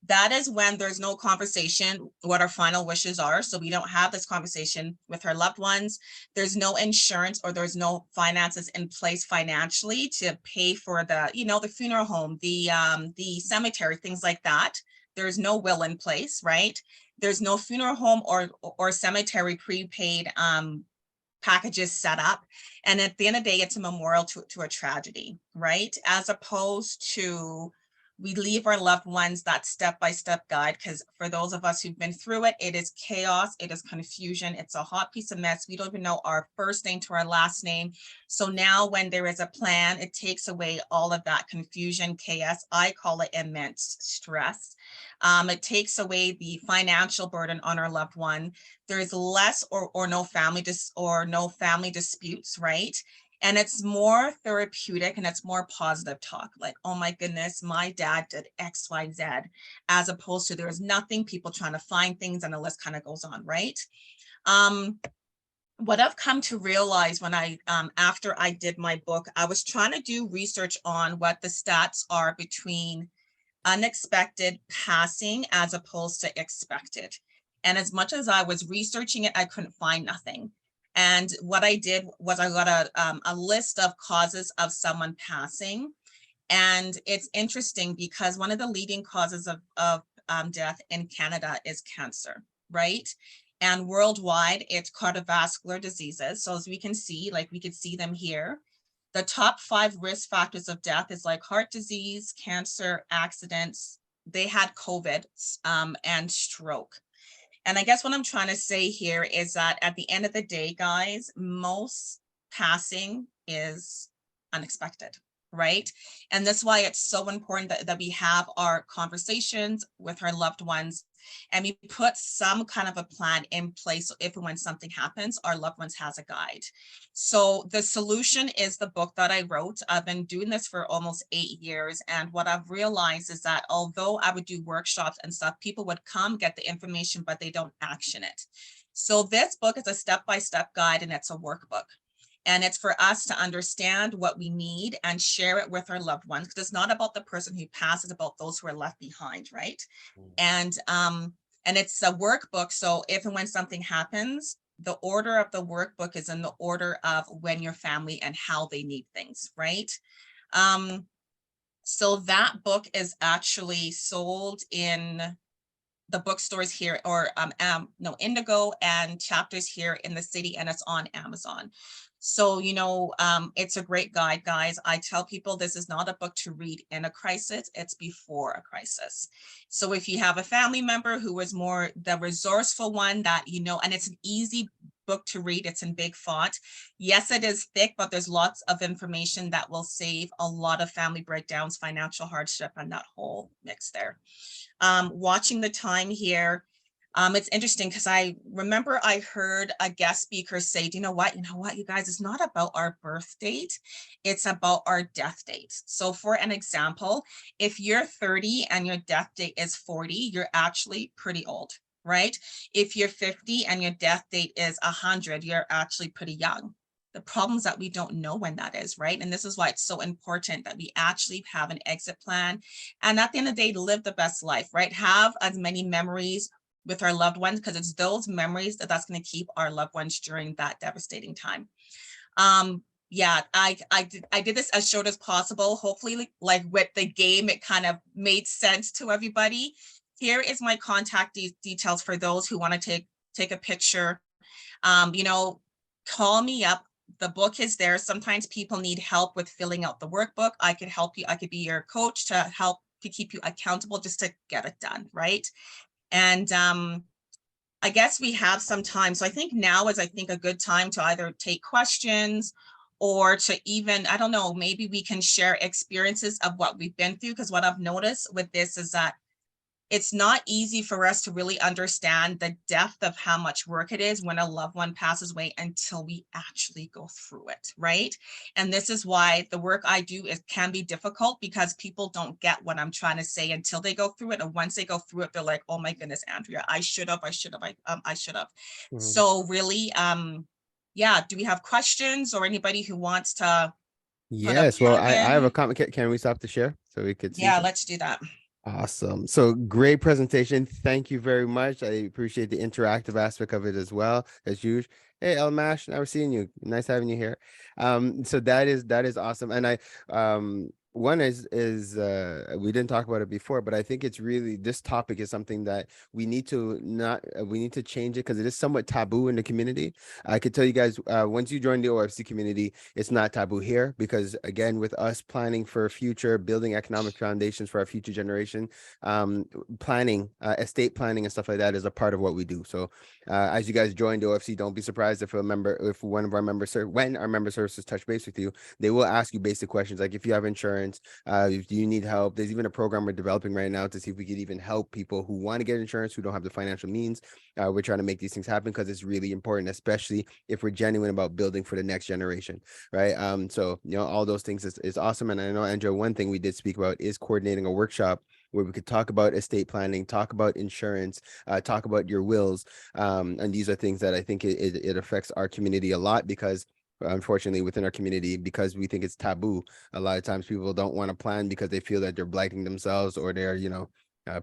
that is when there's no conversation what our final wishes are. So we don't have this conversation with our loved ones. There's no insurance or there's no finances in place financially to pay for the, the funeral home, the cemetery, things like that. There's no will in place, right? There's no funeral home or cemetery prepaid packages set up. And at the end of the day, it's a memorial to a tragedy, right? As opposed to we leave our loved ones that step-by-step guide, because for those of us who've been through it, it is chaos, it is confusion, it's a hot piece of mess. We don't even know our first name to our last name. So now when there is a plan, it takes away all of that confusion, chaos. I call it immense stress. It takes away the financial burden on our loved one. There's less or no family disputes, right? And it's more therapeutic and it's more positive talk. Like, oh my goodness, my dad did X, Y, Z, as opposed to there's nothing, people trying to find things, and the list kind of goes on, right? What I've come to realize when after I did my book, I was trying to do research on what the stats are between unexpected passing as opposed to expected. And as much as I was researching it, I couldn't find nothing. And what I did was I got a list of causes of someone passing. And it's interesting because one of the leading causes of death in Canada is cancer, right? And worldwide, it's cardiovascular diseases. So as we can see, like we could see them here, the top 5 risk factors of death is like heart disease, cancer, accidents. They had COVID and stroke. And I guess what I'm trying to say here is that at the end of the day, guys, most passing is unexpected, right? And that's why it's so important that we have our conversations with our loved ones and we put some kind of a plan in place. So if and when something happens, our loved ones has a guide. So the solution is the book that I wrote. I've been doing this for almost 8 years. And what I've realized is that although I would do workshops and stuff, people would come get the information, but they don't action it. So this book is a step-by-step guide and it's a workbook. And it's for us to understand what we need and share it with our loved ones, because it's not about the person who passed, it's about those who are left behind, right? And it's a workbook. So if and when something happens, the order of the workbook is in the order of when your family and how they need things, right? So that book is actually sold in the bookstores here, or no, Indigo and Chapters here in the city, and it's on Amazon. So, you know, it's a great guide, guys. I tell people this is not a book to read in a crisis, it's before a crisis. So if you have a family member who is more the resourceful one that, you know, and it's an easy book to read, it's in big font. Yes, it is thick, but there's lots of information that will save a lot of family breakdowns, financial hardship, and that whole mix there. Watching the time here, it's interesting because I remember I heard a guest speaker say, you know what, you guys, it's not about our birth date, it's about our death date. So for an example, if you're 30 and your death date is 40, you're actually pretty old, right? If you're 50 and your death date is 100, you're actually pretty young. The problem is that we don't know when that is, right? And this is why it's so important that we actually have an exit plan. And at the end of the day, live the best life, right? Have as many memories with our loved ones, because it's those memories that's going to keep our loved ones during that devastating time. Yeah, I did this as short as possible. Hopefully, like with the game, it kind of made sense to everybody. Here is my contact details for those who want to take a picture. You know, call me up. The book is there. Sometimes people need help with filling out the workbook. I could help you. I could be your coach to help to keep you accountable just to get it done, right? And I guess we have some time. So I think now is, I think, a good time to either take questions or to even, I don't know, maybe we can share experiences of what we've been through. Because what I've noticed with this is that it's not easy for us to really understand the depth of how much work it is when a loved one passes away until we actually go through it, right? And this is why the work I do can be difficult, because people don't get what I'm trying to say until they go through it. And once they go through it, they're like, oh my goodness, Andrea, I should have. Mm-hmm. So really, yeah, do we have questions or anybody who wants to? Yes, well, I have a comment. Can we stop the share so we could see? Yeah, let's do that. Awesome. So great presentation. Thank you very much. I appreciate the interactive aspect of it as well as usual. Hey, El Mash, now we're seeing you. Nice having you here. So that is awesome. And one is we didn't talk about it before, but I think it's really, this topic is something that we need to change it, because it is somewhat taboo in the community. I could tell you guys, once you join the OFC community, it's not taboo here, because again, with us planning for a future, building economic foundations for our future generation, planning, estate planning and stuff like that is a part of what we do. So as you guys join the OFC, don't be surprised if when our member services touch base with you, they will ask you basic questions like if you have insurance, if you need help. There's even a program we're developing right now to see if we could even help people who want to get insurance, who don't have the financial means. We're trying to make these things happen because it's really important, especially if we're genuine about building for the next generation, right? So, you know, all those things is awesome. And I know, Andrea, one thing we did speak about is coordinating a workshop where we could talk about estate planning, talk about insurance, talk about your wills. And these are things that I think it affects our community a lot, because unfortunately within our community, because we think it's taboo, a lot of times people don't want to plan because they feel that they're blighting themselves, or they're, you know,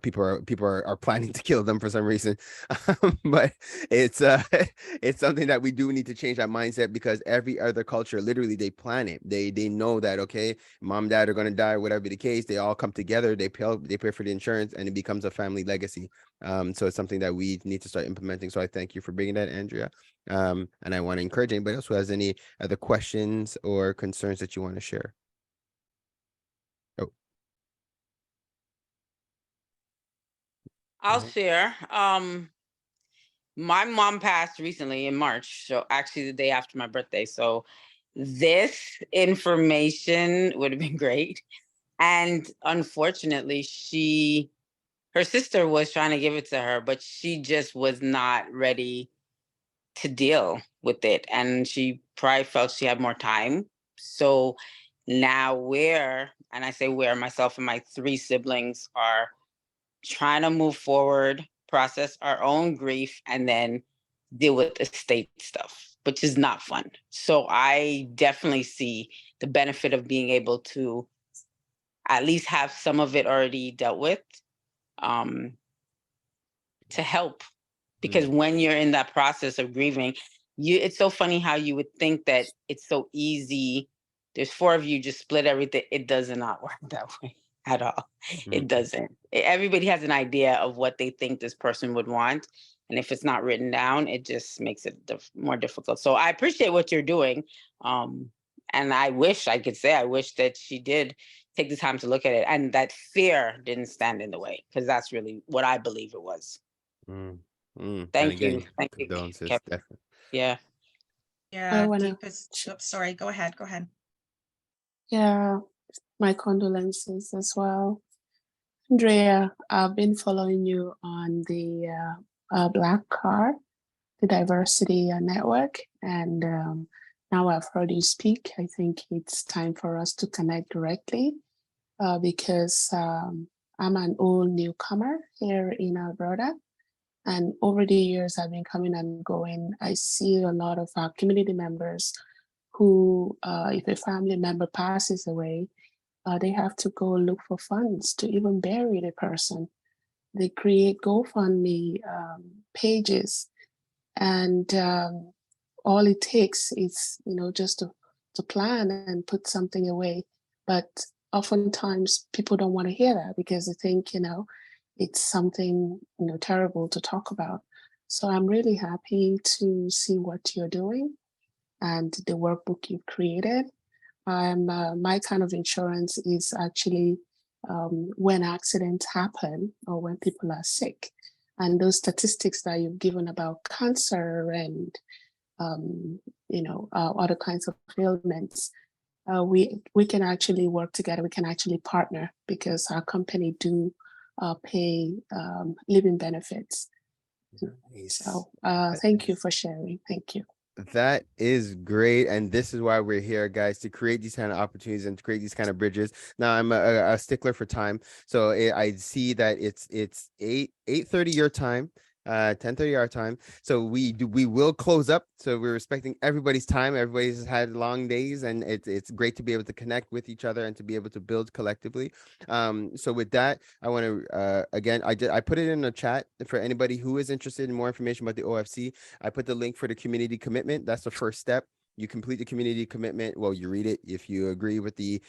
people are planning to kill them for some reason. But it's something that we do need to change that mindset, because every other culture, literally, they plan it. They know that, okay, mom and dad are going to die, whatever be the case, they all come together, they pay for the insurance, and it becomes a family legacy. So it's something that we need to start implementing. So I thank you for bringing that, Andrea. And I want to encourage anybody else who has any other questions or concerns that you want to share. I'll share. My mom passed recently in March, so actually the day after my birthday. So this information would have been great. And unfortunately, her sister was trying to give it to her, but she just was not ready to deal with it. And she probably felt she had more time. So now and I say myself and my 3 siblings are trying to move forward, process our own grief, and then deal with estate stuff, which is not fun. So I definitely see the benefit of being able to at least have some of it already dealt with, to help because when you're in that process of grieving, it's so funny how you would think that it's so easy. There's 4 of you, just split everything. It does not work that way at all. It doesn't. Everybody has an idea of what they think this person would want. And if it's not written down, it just makes it more difficult. So I appreciate what you're doing. And I wish that she did take the time to look at it and that fear didn't stand in the way, because that's really what I believe it was. Thank you. Thank you, condolences, Kevin. definitely. Yeah. Yeah, wanna- deepest. Oops, sorry, go ahead. Yeah, my condolences as well. Andrea, I've been following you on the Black Card, the Diversity Network, and now I've heard you speak. I think it's time for us to connect directly because I'm an old newcomer here in Alberta. And over the years, I've been coming and going. I see a lot of our community members who, if a family member passes away, they have to go look for funds to even bury the person. They create GoFundMe pages, and all it takes is, just to plan and put something away. But oftentimes people don't want to hear that because they think, it's something, terrible to talk about. So I'm really happy to see what you're doing and the workbook you've created. My kind of insurance is actually when accidents happen or when people are sick. And those statistics that you've given about cancer and other kinds of ailments, we can actually work together. We can actually partner because our company do pay living benefits. Nice. So thank you for sharing. Thank you. That is great, and this is why we're here, guys, to create these kind of opportunities and to create these kind of bridges. Now, I'm a stickler for time, so I see that it's 8:30 your time, 10:30 our time. So we will close up. So we're respecting everybody's time. Everybody's had long days, and it's great to be able to connect with each other and to be able to build collectively. So with that, I want to again, I put it in the chat for anybody who is interested in more information about the OFC. I put the link for the community commitment. That's the first step. You complete the community commitment. Well, you read it. If you agree with the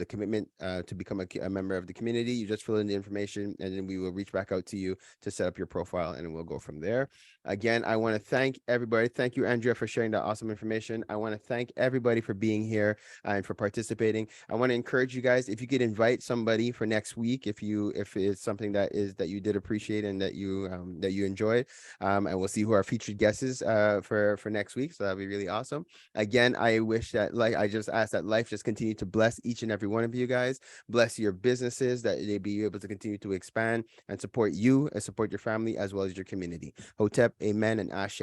commitment to become a member of the community, you just fill in the information, and then we will reach back out to you to set up your profile, and we'll go from there. Again, I want to thank everybody. Thank you, Andrea, for sharing that awesome information. I want to thank everybody for being here and for participating. I want to encourage you guys, if you could invite somebody for next week, if it's something that you did appreciate and that you enjoyed, and we'll see who our featured guest is for next week. So that'll be really awesome. Again, I wish that, like I just asked, that life just continue to bless each and every one of you guys, bless your businesses, that they be able to continue to expand and support you and support your family as well as your community. Hotep, amen, and ashe.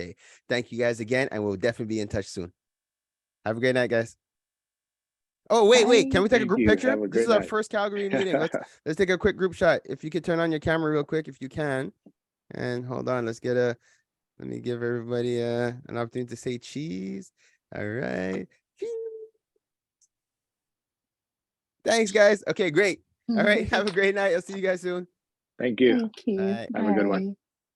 Thank you guys again, and we'll definitely be in touch soon. Have a great night, guys. Oh, wait. Can we take a group picture? This is our first Calgary meeting. Let's take a quick group shot. If you could turn on your camera real quick, if you can. And hold on, let me give everybody an opportunity to say cheese. All right. Thanks, guys. Okay, great. All right. Have a great night. I'll see you guys soon. Thank you. Thank you. Have a good one. Bye.